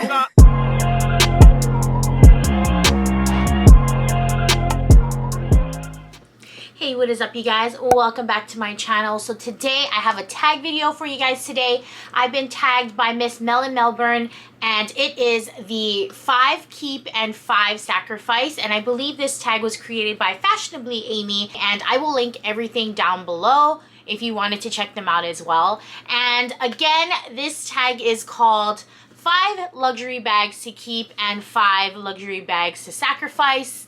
Hey, what is up, you guys? Welcome back to my channel. So today I have a tag video for you guys today. I've been tagged by Miss Mel in Melbourne, and it is the 5 keep and 5 sacrifice, and I believe this tag was created by Fashionably Amy, and I will link everything down below if you wanted to check them out as well. And again, this tag is called 5 luxury bags to keep and 5 luxury bags to sacrifice.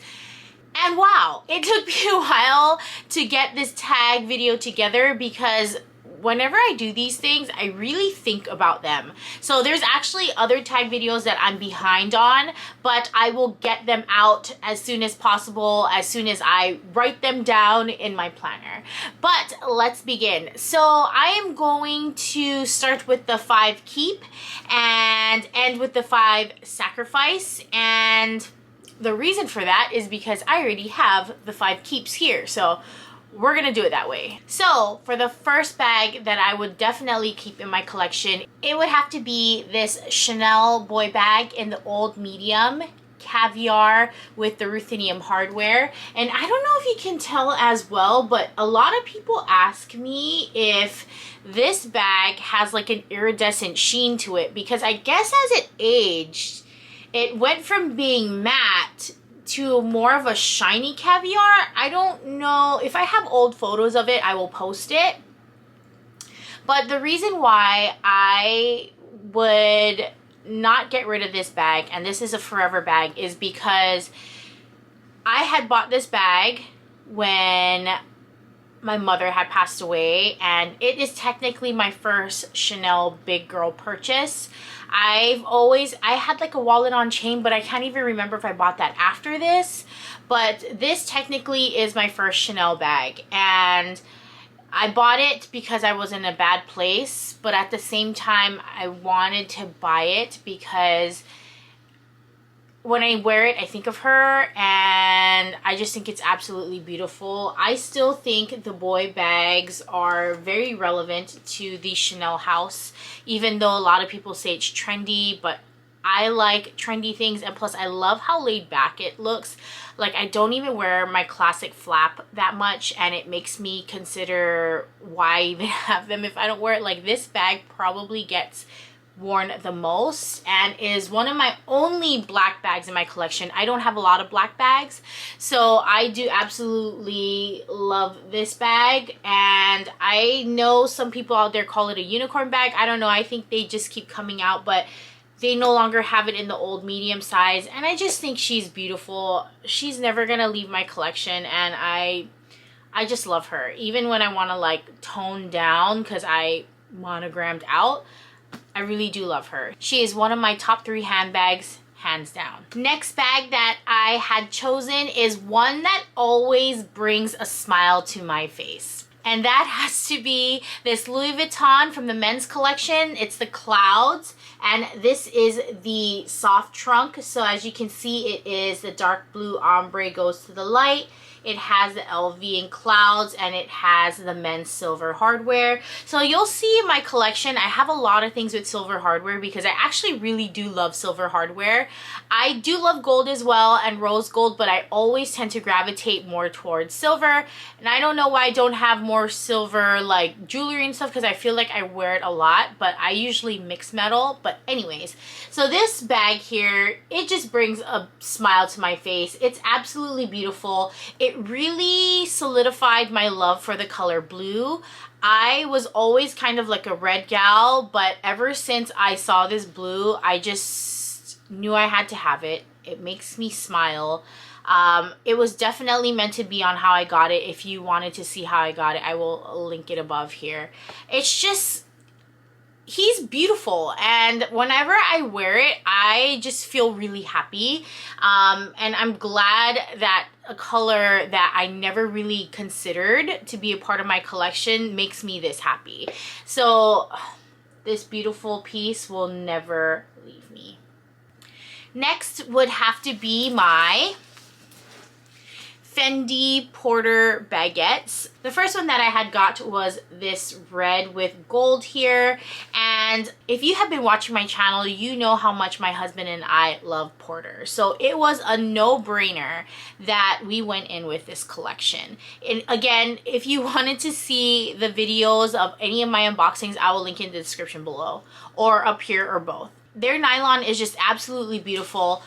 And wow, it took me a while to get this tag video together because whenever I do these things, I really think about them. So there's actually other tag videos that I'm behind on, but I will get them out as soon as possible, as soon as I write them down in my planner. But let's begin. So I am going to start with the 5 keep and end with the 5 sacrifice. And the reason for that is because I already have the 5 keeps here, so we're gonna do it that way. So for the first bag that I would definitely keep in my collection, it would have to be this Chanel boy bag in the old medium caviar with the ruthenium hardware. And I don't know if you can tell as well, but a lot of people ask me if this bag has like an iridescent sheen to it, because I guess as it aged, it went from being matte to more of a shiny caviar. I don't know. If I have old photos of it, I will post it. But the reason why I would not get rid of this bag, and this is a forever bag, is because I had bought this bag when my mother had passed away, and it is technically my first Chanel big girl purchase. I had like a wallet on chain, but I can't even remember if I bought that after this. But this technically is my first Chanel bag, and I bought it because I was in a bad place, but at the same time I wanted to buy it because when I wear it, I think of her, and I just think it's absolutely beautiful. I still think the boy bags are very relevant to the Chanel house, even though a lot of people say it's trendy, but I like trendy things, and plus I love how laid back it looks. Like, I don't even wear my classic flap that much, and it makes me consider why I even have them if I don't wear it. Like, this bag probably gets worn the most and is one of my only black bags in my collection. I don't have a lot of black bags, so I do absolutely love this bag. And I know some people out there call it a unicorn bag. I don't know, I think they just keep coming out, but they no longer have it in the old medium size, and I just think she's beautiful. She's never gonna leave my collection, and I just love her. Even when I want to like tone down because I monogrammed out, I really do love her. She is one of my top 3 handbags, hands down. Next bag that I had chosen is one that always brings a smile to my face. And that has to be this Louis Vuitton from the men's collection. It's the Clouds, and this is the soft trunk. So as you can see, it is the dark blue ombre goes to the light. It has the LV in Clouds, and it has the men's silver hardware. So you'll see in my collection, I have a lot of things with silver hardware because I actually really do love silver hardware. I do love gold as well and rose gold, but I always tend to gravitate more towards silver. And I don't know why I don't have more silver like jewelry and stuff, because I feel like I wear it a lot, but I usually mix metal. But anyways, so this bag here, it just brings a smile to my face. It's absolutely beautiful. It really solidified my love for the color blue. I was always kind of like a red gal, but ever since I saw this blue, I just knew I had to have it. It makes me smile. It was definitely meant to be on how I got it. If you wanted to see how I got it, I will link it above here. It's just, he's beautiful, and whenever I wear it, I just feel really happy. And I'm glad that a color that I never really considered to be a part of my collection makes me this happy. So this beautiful piece will never leave me. Next would have to be my FENDI Porter baguettes. The first one that I had got was this red with gold here, and And if you have been watching my channel, you know how much my husband and I love Porter. So it was a no-brainer that we went in with this collection. And again, if you wanted to see the videos of any of my unboxings, I will link in the description below or up here or both. Their nylon is just absolutely beautiful.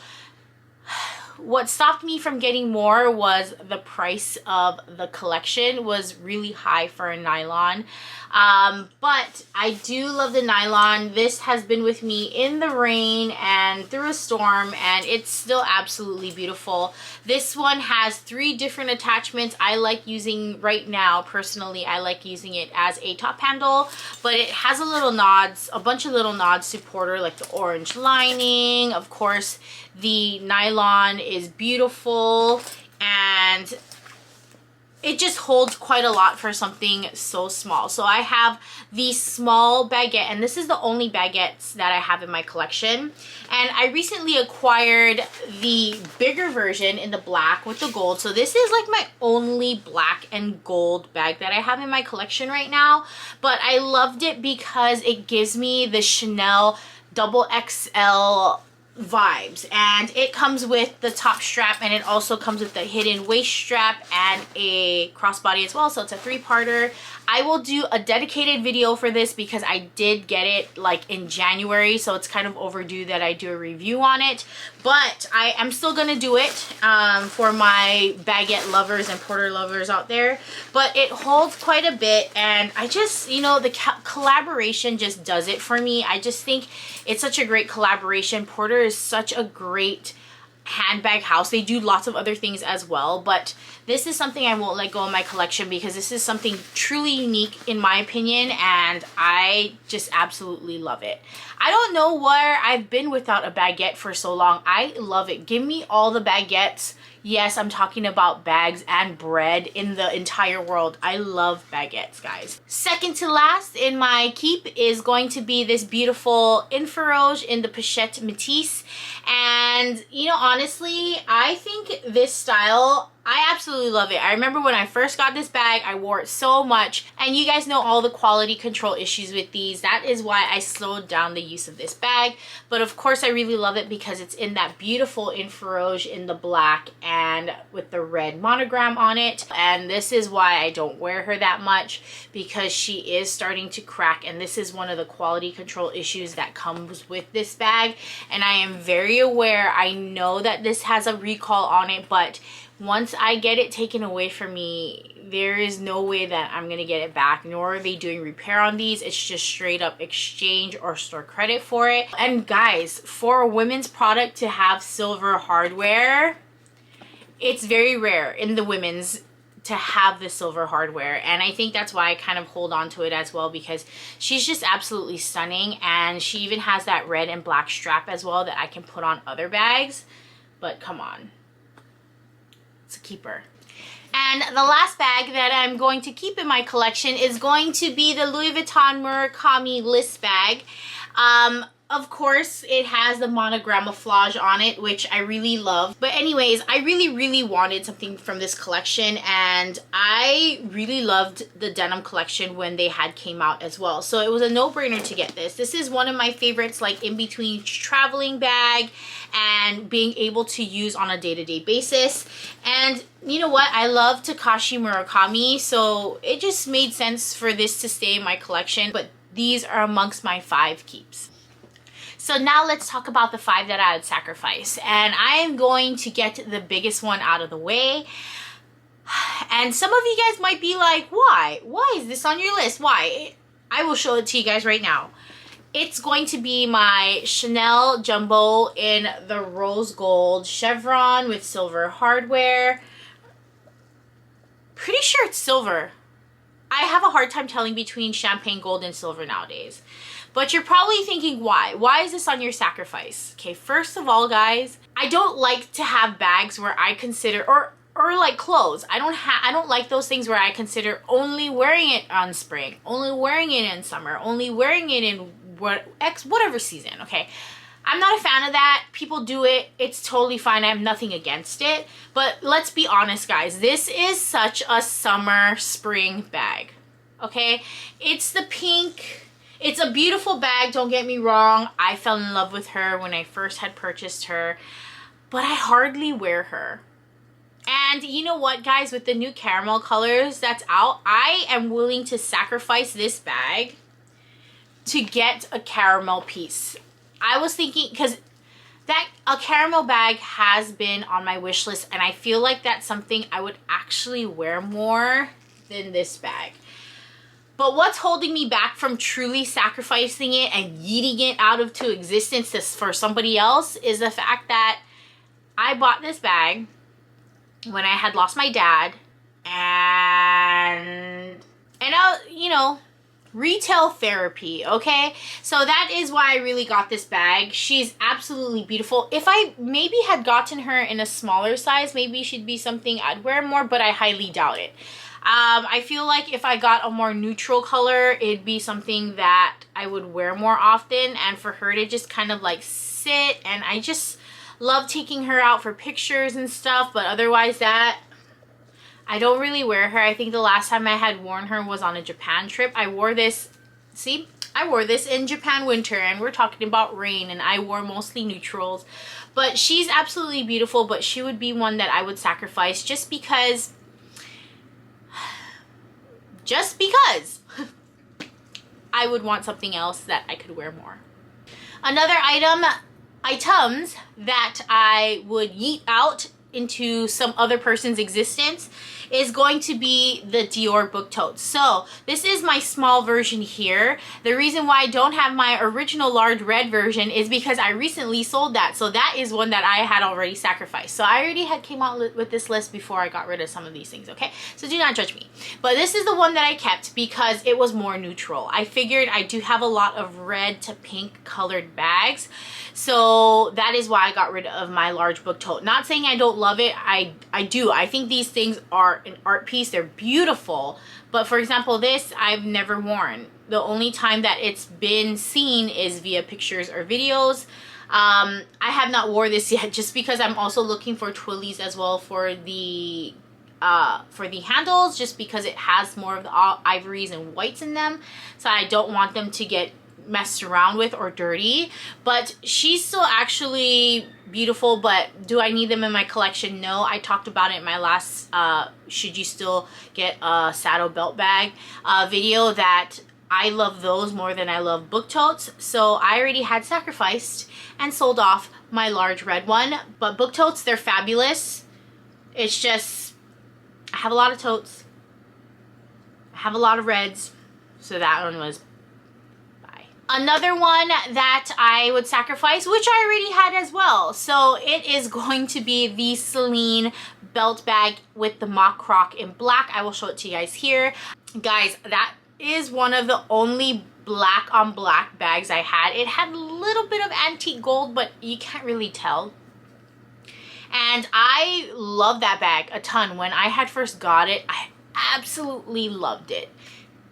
What stopped me from getting more was the price of the collection was really high for a nylon. But I do love the nylon. This has been with me in the rain and through a storm, and it's still absolutely beautiful. This one has 3 different attachments. I like using, right now personally, I like using it as a top handle, but it has a bunch of little nods to Porter, like the orange lining. Of course, the nylon is beautiful, and it just holds quite a lot for something so small. So I have the small baguette, and this is the only baguettes that I have in my collection. And I recently acquired the bigger version in the black with the gold. So this is like my only black and gold bag that I have in my collection right now. But I loved it because it gives me the Chanel XXL vibes, and it comes with the top strap, and it also comes with the hidden waist strap and a crossbody as well. So it's a 3-parter. I will do a dedicated video for this because I did get it like in January, so it's kind of overdue that I do a review on it. But I am still gonna do it for my baguette lovers and Porter lovers out there. But it holds quite a bit, and I just, you know, the collaboration just does it for me. I just think it's such a great collaboration. Porter is such a great handbag house. They do lots of other things as well, but this is something I won't let go of my collection because this is something truly unique in my opinion, and I just absolutely love it. I don't know where I've been without a baguette for so long. I love it. Give me all the baguettes. Yes, I'm talking about bags and bread in the entire world. I love baguettes, guys. Second to last in my keep is going to be this beautiful Infrarouge in the Pochette Métis. And, you know, honestly, I think this style, I absolutely love it. I remember when I first got this bag, I wore it so much, and you guys know all the quality control issues with these. That is why I slowed down the use of this bag. But of course, I really love it because it's in that beautiful Infrarouge in the black and with the red monogram on it. And this is why I don't wear her that much, because she is starting to crack, and this is one of the quality control issues that comes with this bag. And I am very aware. I know that this has a recall on it, but once I get it taken away from me, there is no way that I'm gonna get it back, nor are they doing repair on these. It's just straight up exchange or store credit for it. And guys, for a women's product to have silver hardware, it's very rare in the women's to have the silver hardware, and I think that's why I kind of hold on to it as well, because she's just absolutely stunning. And she even has that red and black strap as well that I can put on other bags. But come on, it's a keeper. And the last bag that I'm going to keep in my collection is going to be the Louis Vuitton Murakami List bag. Of course, it has the monogramouflage on it, which I really love. But anyways, I really wanted something from this collection, and I really loved the denim collection when they had came out as well. So it was a no-brainer to get this. This is one of my favorites, like in between traveling bag and being able to use on a day-to-day basis. And you know what? I love Takashi Murakami, so it just made sense for this to stay in my collection. But these are amongst my 5 keeps. So now let's talk about the 5 that I would sacrifice. And I am going to get the biggest one out of the way. And some of you guys might be like, why? Why is this on your list? Why? I will show it to you guys right now. It's going to be my Chanel Jumbo in the rose gold chevron with silver hardware. Pretty sure it's silver. I have a hard time telling between champagne gold and silver nowadays. But you're probably thinking, why? Why is this on your sacrifice? Okay, first of all, guys, I don't like to have bags where I consider, or like clothes. I don't like those things where I consider only wearing it on spring, only wearing it in summer, only wearing it in whatever season, okay? I'm not a fan of that. People do it. It's totally fine. I have nothing against it. But let's be honest, guys. This is such a summer spring bag, okay? It's the pink. It's It's a beautiful bag, don't get me wrong. I fell in love with her when I first had purchased her, but I hardly wear her. And you know what, guys, with the new caramel colors that's out, I am willing to sacrifice this bag to get a caramel piece. I was thinking, because a caramel bag has been on my wish list, and I feel like that's something I would actually wear more than this bag. But what's holding me back from truly sacrificing it and yeeting it out into existence for somebody else is the fact that I bought this bag when I had lost my dad, and you know, retail therapy, okay? So that is why I really got this bag. She's absolutely beautiful. If I maybe had gotten her in a smaller size, maybe she'd be something I'd wear more, but I highly doubt it. I feel like if I got a more neutral color, it'd be something that I would wear more often, and for her to just kind of like sit, and I just love taking her out for pictures and stuff, but otherwise that I don't really wear her. I think the last time I had worn her was on a Japan trip. I wore this, see, I wore this in Japan winter, and we're talking about rain, and I wore mostly neutrals. But she's absolutely beautiful, but she would be one that I would sacrifice just because I would want something else that I could wear more. Another items that I would yeet out into some other person's existence is going to be the Dior book totes. So this is my small version here. The reason why I don't have my original large red version is because I recently sold that. So that is one that I had already sacrificed. So I already had came out with this list before I got rid of some of these things, okay? So do not judge me. But this is the one that I kept because it was more neutral. I figured I do have a lot of red to pink colored bags. So that is why I got rid of my large book tote. Not saying I don't love it. I do. I think these things are an art piece. They're beautiful. But for example, this I've never worn. The only time that it's been seen is via pictures or videos. I have not wore this yet just because I'm also looking for twillies as well for the handles, just because it has more of the ivories and whites in them. So I don't want them to get messed around with or dirty. But she's still actually beautiful. But do I need them in my collection? No. I talked about it in my last should you still get a saddle belt bag video, that I love those more than I love book totes. So I already had sacrificed and sold off my large red one. But book totes, they're fabulous. It's just I have a lot of totes, I have a lot of reds, so that one was another one that I would sacrifice, which I already had as well. So it is going to be the Celine belt bag with the mock croc in black. I will show it to you guys here. Guys, that is one of the only black on black bags I had. It had a little bit of antique gold, but you can't really tell. And I love that bag a ton. When I had first got it, I absolutely loved it.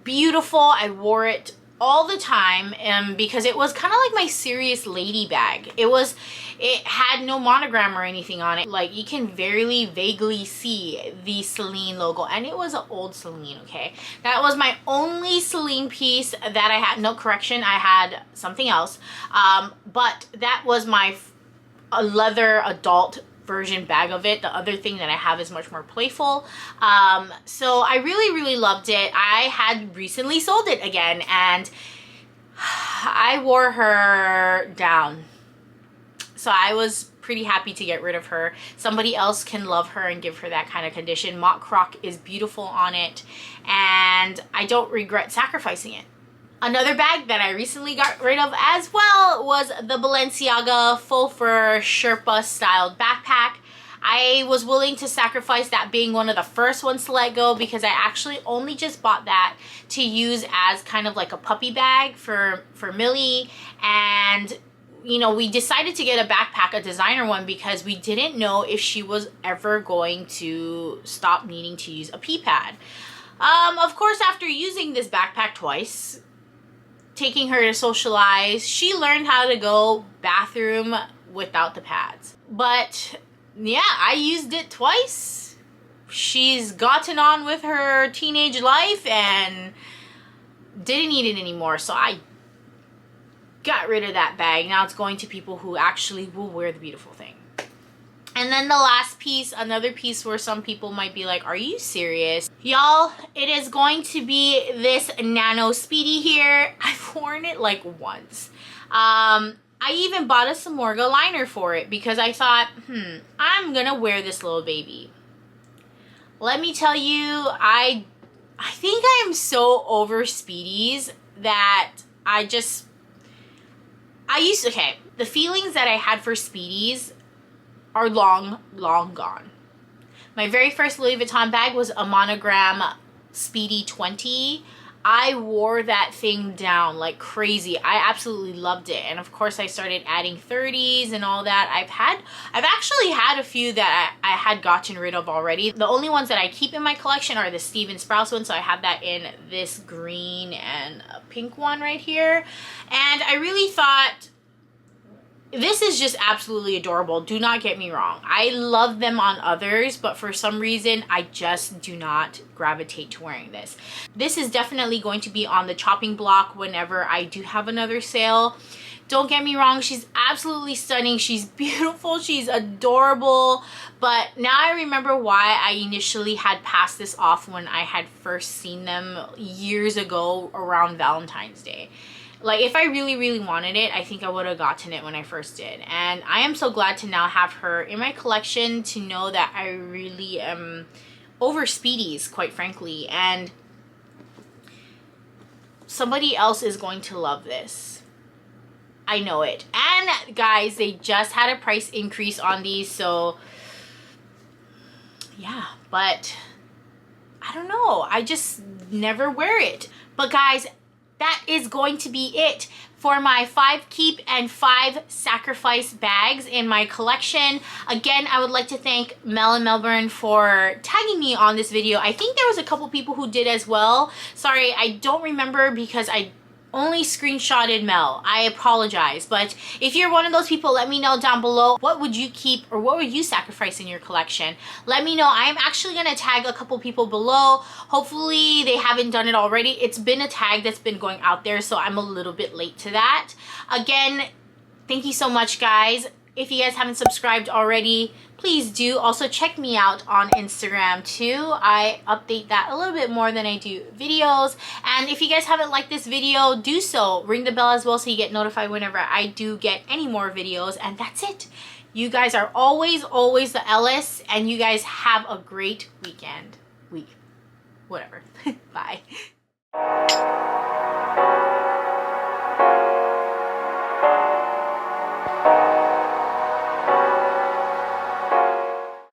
Beautiful. I wore it all the time, because it was kind of like my serious lady bag. It had no monogram or anything on it. Like, you can vaguely see the Celine logo, and it was an old Celine, okay? That was my only Celine piece that I had. No, correction, I had something else. But that was my leather adult version bag of it. The other thing that I have is much more playful. So I really loved it. I had recently sold it again, and I wore her down. So I was pretty happy to get rid of her. Somebody else can love her and give her that kind of condition. Mock croc is beautiful on it, and I don't regret sacrificing it. Another bag that I recently got rid of as well was the Balenciaga faux fur Sherpa styled backpack. I was willing to sacrifice that being one of the first ones to let go, because I actually only just bought that to use as kind of like a puppy bag for Millie. And you know, we decided to get a backpack, a designer one, because we didn't know if she was ever going to stop needing to use a pee pad. Of course, after using this backpack twice, taking her to socialize, she learned how to go bathroom without the pads. But yeah, I used it twice. She's gotten on with her teenage life and didn't need it anymore. So I got rid of that bag. Now it's going to people who actually will wear the beautiful thing. And then the last piece, another piece where some people might be like, are you serious? Y'all, it is going to be this NANO SPEEDY here. I've worn it like once. I even bought a Samorga liner for it because I thought, I'm gonna wear this little baby. Let me tell you, I think I am so over SPEEDYs that okay, the feelings that I had for SPEEDYs are long gone. My very first Louis Vuitton bag was a monogram SPEEDY 20. I wore that thing down like crazy. I absolutely loved it. And of course I started adding 30s and all that. I've actually had a few that I had gotten rid of already. The only ones that I keep in my collection are the Steven Sprouse ones. So I have that in this green and a pink one right here. And I really thought, this is just absolutely adorable. Do not get me wrong. I love them on others, but for some reason, I just do not gravitate to wearing this. This is definitely going to be on the chopping block whenever I do have another sale. Don't get me wrong, she's absolutely stunning. She's beautiful, she's adorable. But now I remember why I initially had passed this off when I had first seen them years ago around Valentine's Day. Like, if I really wanted it, I think I would have gotten it when I first did. And I am so glad to now have her in my collection, to know that I really am over SPEEDYs, quite frankly. And somebody else is going to love this. I know it. And guys, they just had a price increase on these, so yeah. But I don't know. I just never wear it. But guys, that is going to be it for my 5 keep and 5 sacrifice bags in my collection. Again, I would like to thank Mel in Melbourne for tagging me on this video. I think there was a couple people who did as well. Sorry, I don't remember because I only screenshotted Mel. I apologize. But if you're one of those people, let me know down below, what would you keep or what would you sacrifice in your collection? Let me know. I am actually going to tag a couple people below. Hopefully they haven't done it already. It's been a tag that's been going out there, so I'm a little bit late to that. Again, thank you so much, guys. If you guys haven't subscribed already, please do. Also check me out on Instagram too. I update that a little bit more than I do videos. And if you guys haven't liked this video, do so. Ring the bell as well so you get notified whenever I do get any more videos. And that's it. You guys are always the Ellest, and you guys have a great weekend. Whatever. Bye.